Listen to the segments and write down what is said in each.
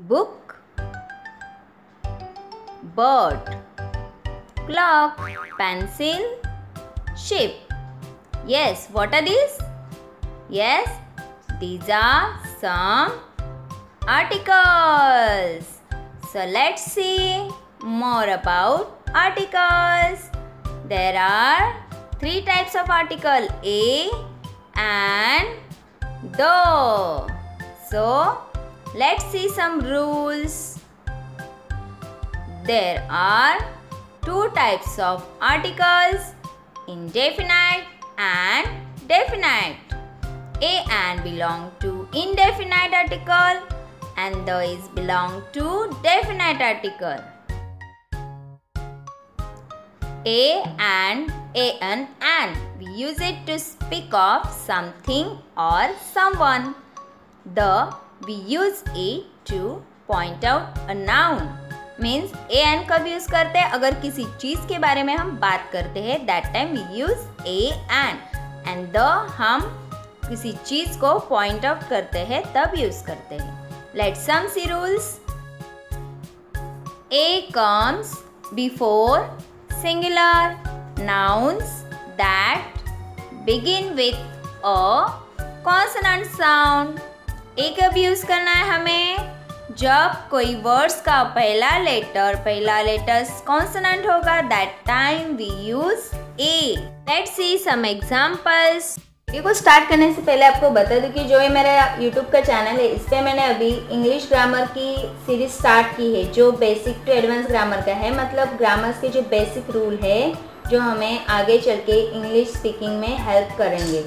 book, bird, clock, pencil, ship. Yes, what are these? Yes, these are some articles. So let's see more about articles. There are three types of article: a and the. So let's see some rules. There are two types of articles: indefinite and definite. A and belong to indefinite article and the is belong to definite article. A and an we use it to speak of something or someone. The we use it to point out a noun. Means a an कब use करते हैं? अगर किसी चीज के बारे में हम बात करते हैं, that time we use a and the हम किसी चीज को पॉइंट आउट करते हैं तब यूज करते हैं. Let's some see rules. A comes before singular nouns that begin with a consonant sound. A कब यूज करना है हमें? जब कोई वर्ड्स का पहला लेटर कॉन्सोनेंट होगा, that time we use a. Let's see some examples. Video को स्टार्ट करने से पहले आपको बता दूं कि जो ये मेरा यूट्यूब का चैनल है, इस पे मैंने अभी इंग्लिश ग्रामर की सीरीज स्टार्ट की है जो बेसिक टू एडवांस ग्रामर का है. मतलब ग्रामर्स के जो बेसिक रूल है जो हमें आगे चल के इंग्लिश स्पीकिंग में हेल्प करेंगे.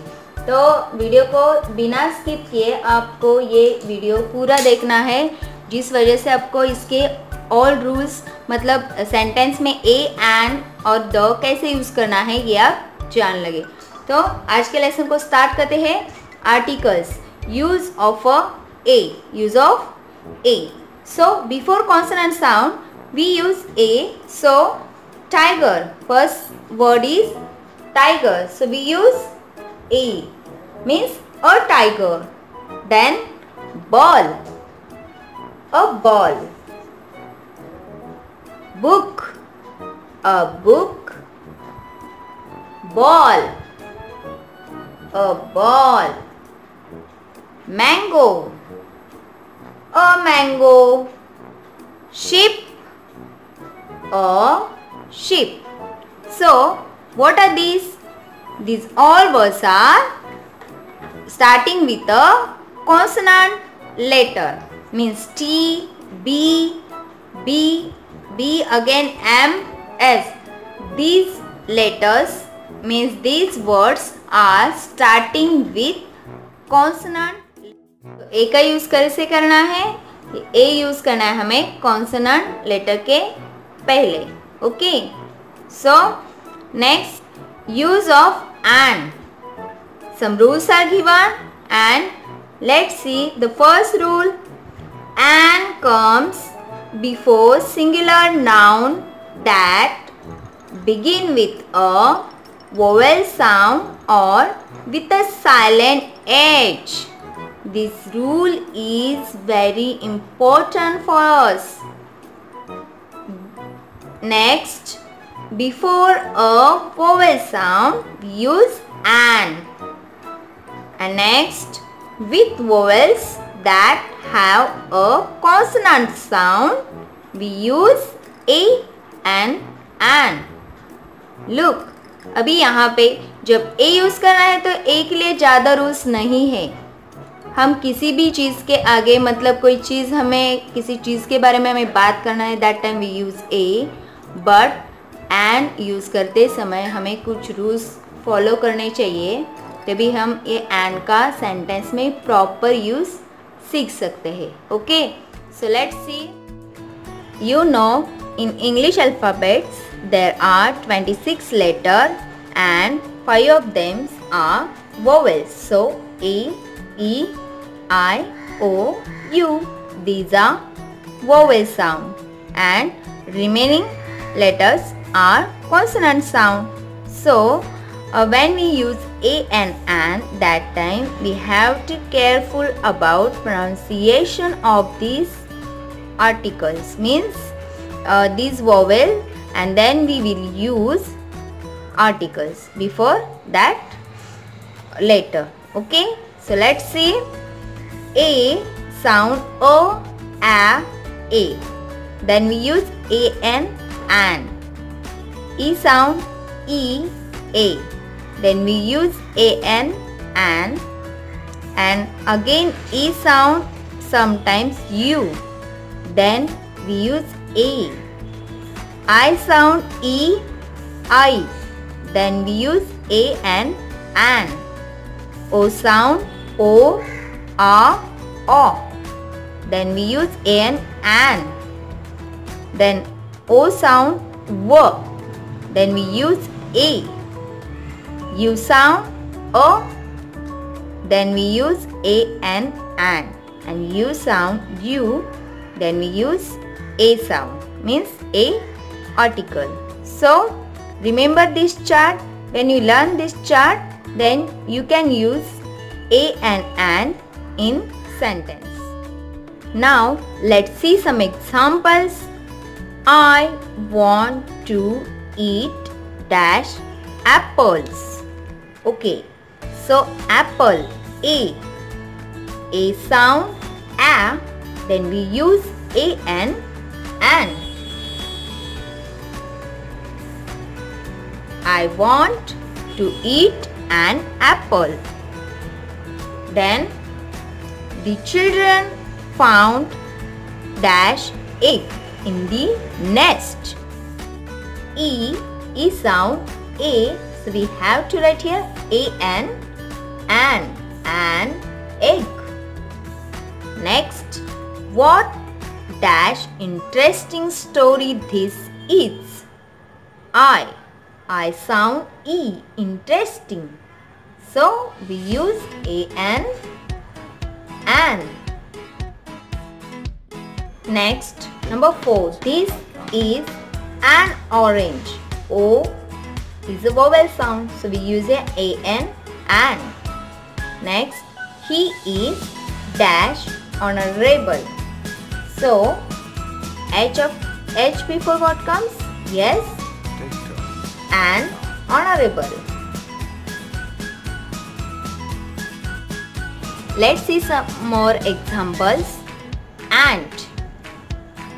तो वीडियो को बिना स्किप किए आपको ये वीडियो पूरा देखना है, जिस वजह से आपको इसके ऑल रूल्स मतलब सेंटेंस में ए एंड और द कैसे यूज़ करना है ये आप जान लगे. तो आज के लेसन को स्टार्ट करते हैं. Articles, use of a, use of a. So before consonant sound we use a. So tiger, first word is tiger, so we use A means a tiger. Then ball, a ball. Book, a book. Ball, a ball. Mango, a mango. Ship, a ship. So what are these? These all words are starting with a consonant letter, means T, B, B, B again M, S. These letters means these words are starting with consonant. A का use कैसे करना है? A use करना है हमें consonant letter के पहले. Okay, so next, use of and. Some rules are given and let's see the first rule. And comes before singular noun that begin with a vowel sound or with a silent H. This rule is very important for us. Next, before a vowel sound we use and next with vowels that have a consonant sound we use a and. Look, अभी यहाँ पे जब a use करना है तो a के लिए ज़्यादा रूल्स नहीं है. हम किसी भी चीज़ के आगे मतलब कोई चीज़ हमें किसी चीज़ के बारे में हमें बात करना है, that time we use a. But and use करते समय हमें कुछ रूल्स फॉलो करने चाहिए, तभी हम ये एंड का सेंटेंस में प्रॉपर यूज़ सीख सकते हैं. Okay, so let's see. You know in English alphabets there are 26 letter and 5 of them are vowels. So A, E, I, O, U. These are vowel sound and remaining letters are consonant sound. So when we use a and that time we have to careful about pronunciation of these articles, means these vowel and then we will use articles before that letter. Okay, so let's see. A sound O, A, A. Then we use an. E sound E, A. Then we use an, and again E sound sometimes U. Then we use A. I sound E, I. Then we use an. O sound O, A, O. Then we use an. Then O sound W. Then we use A. U sound O. Then we use an. And U sound U. Then we use A sound, means A article. So remember this chart. When you learn this chart, then you can use A and in sentence. Now let's see some examples. I want to eat dash apples. Okay, so apple A sound A. Then we use an. I want to eat an apple. Then the children found dash egg in the nest. E sound A. So we have to write here an egg. Next, what dash interesting story this is? I sound E, interesting. So we use an. Next, number 4. This is an orange. O is a vowel sound, so we use an. Next, he is dash honorable. So H before what comes? Yes, and honorable. Let's see some more examples. Ant.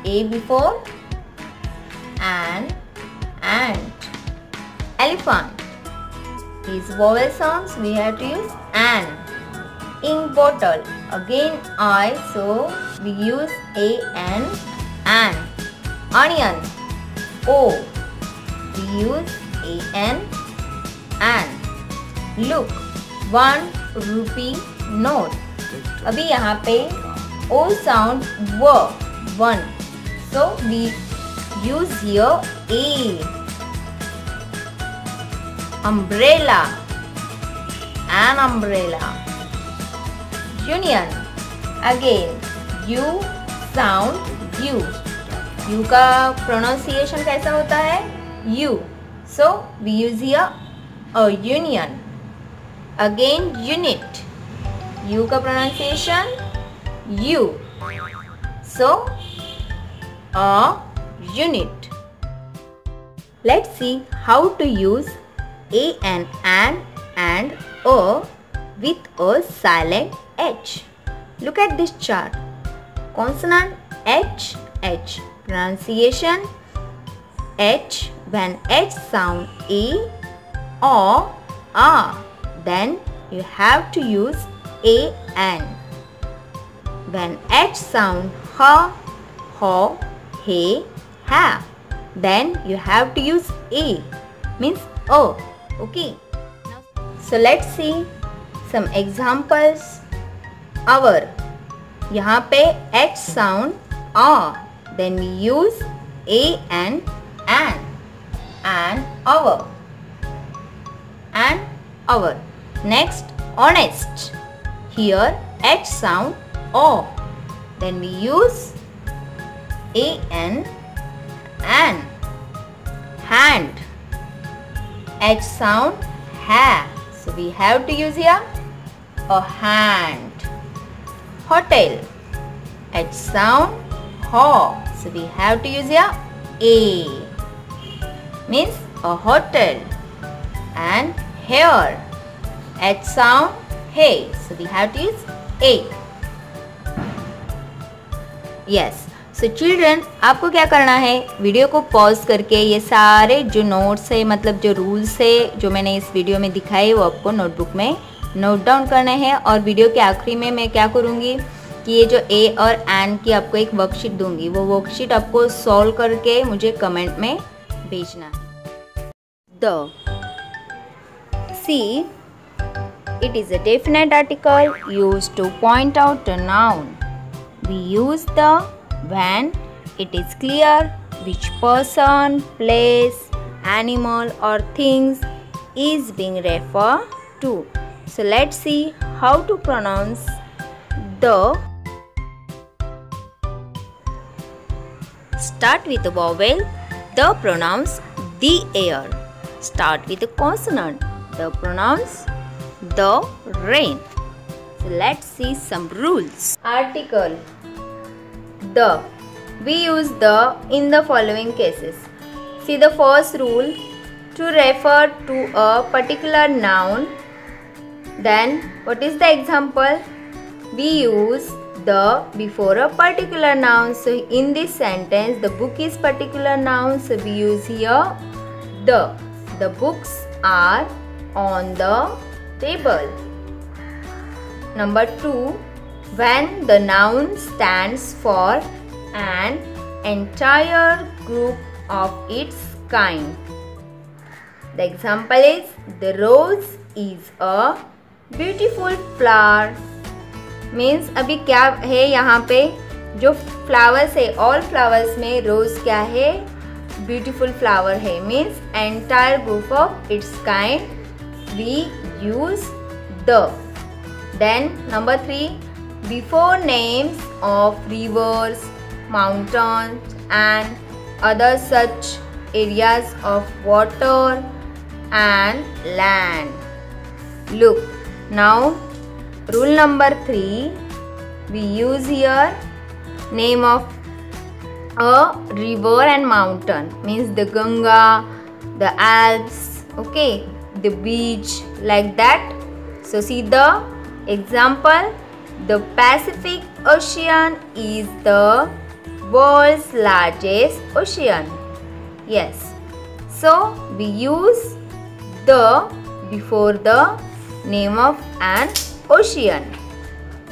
A before an. Elephant. These vowel sounds we have to use an. Ink bottle. Again I, so we use an. Onion. O. We use an. Look, 1 rupee note. अभी यहाँ पे O sound W, 1. So we use here A. Umbrella, an umbrella. Union. Again U sound U. U का pronunciation कैसा होता है? U. So we use here a union. Again unit. U का pronunciation U. So a unit. Let's see how to use an and a with a silent H. Look at this chart. Consonant H. Pronunciation H. When H sound A or A, then you have to use an. When H sound ha, ho, he, ha, then you have to use A, means O. Okay. So let's see some examples. Our. यहाँ पे H sound A, then we use an. Our. Next, honest. Here H sound O, then we use an. Hand. H sound ha, so we have to use here a hand. Hotel. H sound ho. So we have to use here a. Means a hotel. And here, H sound, hey. So we have to use a. Yes. So children, आपको क्या करना है, video को pause करके ये सारे जो notes है, मतलब जो रूल्स है जो मैंने इस वीडियो में दिखाए, वो आपको नोटबुक में नोट डाउन करना है। और वीडियो के आखिरी में मैं क्या करूँगी कि ये जो ए और एंड की आपको एक वर्कशीट दूंगी, वो वर्कशीट आपको सॉल्व करके मुझे कमेंट में भेजना है। The sea, it is a definite article used to point out a noun. We use the when it is clear which person, place, animal or things is being referred to. So let's see how to pronounce the. Start with the vowel. The pronounce the air. Start with the consonant. The pronounce the rain. So let's see some rules. Article. The. We use the in the following cases. See the first rule, to refer to a particular noun. Then what is the example? We use the before a particular noun. So in this sentence, the book is particular noun. So we use here the. The books are on the table. Number 2, when the noun stands for an entire group of its kind. The example is, the rose is a beautiful flower. Means अभी क्या है यहाँ पे, जो flowers है, all flowers में rose क्या है, beautiful flower है. Means entire group of its kind we use the. Then number 3, before names of rivers, mountains and other such areas of water and land. Look, now rule number 3, we use here name of a river and mountain. Means the Ganga, the Alps, okay, the beach, like that. So see the example, the Pacific Ocean is the world's largest ocean. Yes, so we use the before the name of an ocean.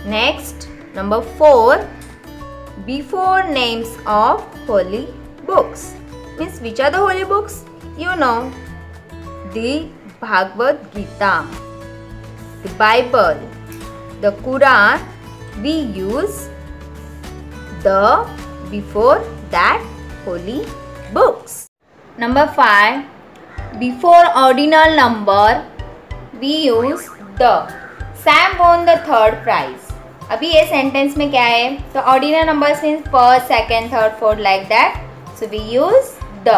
Next, number 4, before names of holy books. Means which are the holy books? You know, the Bhagavad Gita, the Bible, the Quran. We use the before that holy books. Number 5, before ordinal number we use the. Sam won the third prize. अभी ये sentence में क्या है, तो ordinal numbers means first, second, third, fourth, like that. So we use the.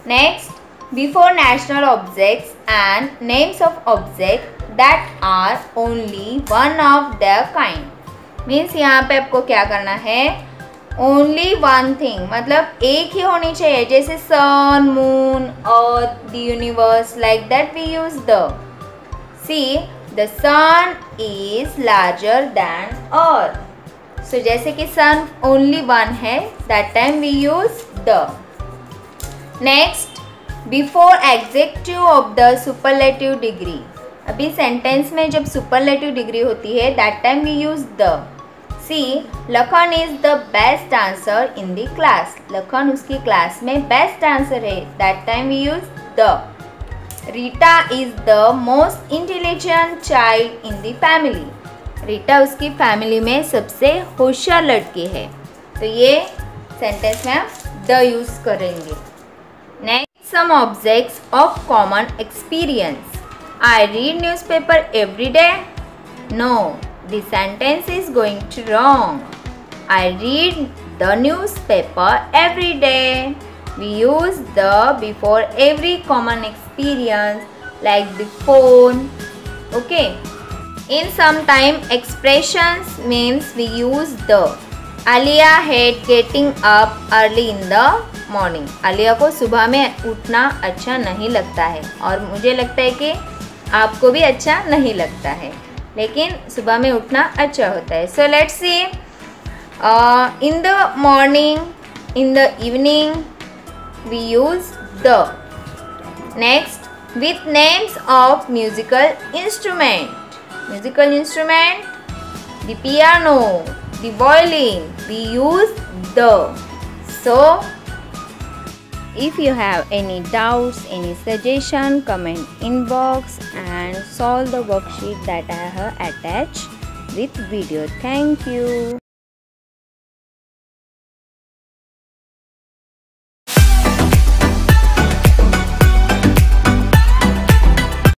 Next, before national objects and names of object that are only one of their kind. Means यहाँ पे आपको क्या करना है, ओनली वन थिंग, मतलब एक ही होनी चाहिए, जैसे sun, moon, earth, the universe, like that we use the. See, the sun is larger than earth. So जैसे कि sun only one है, that time we use the. Next, before adjective of the superlative degree. अभी sentence में जब superlative degree होती है, that time we use the. See, Lakhan is the best dancer in the class. Lakhan उसकी class में best dancer है, that time we use the. Rita is the most intelligent child in the family. Rita उसकी family में सबसे होशियार लड़की है. तो ये सेंटेंस में आप द यूज करेंगे. Next, some objects of common experience. I read newspaper every day. No, the sentence is going to wrong. I read the newspaper every day. We use the before every common experience, like the phone. Okay. In sometime expressions means we use the. Alia hate getting up early in the morning. Alia को सुबह में उठना अच्छा नहीं लगता है और मुझे लगता है कि आपको भी अच्छा नहीं लगता है, लेकिन सुबह में उठना अच्छा होता है। So let's see in the morning, in the evening we use the. Next, with names of musical instrument. Musical instrument, the piano, the violin, we use the. So if you have any doubts, any suggestion, comment in box and solve the worksheet that I have attached with video. Thank you.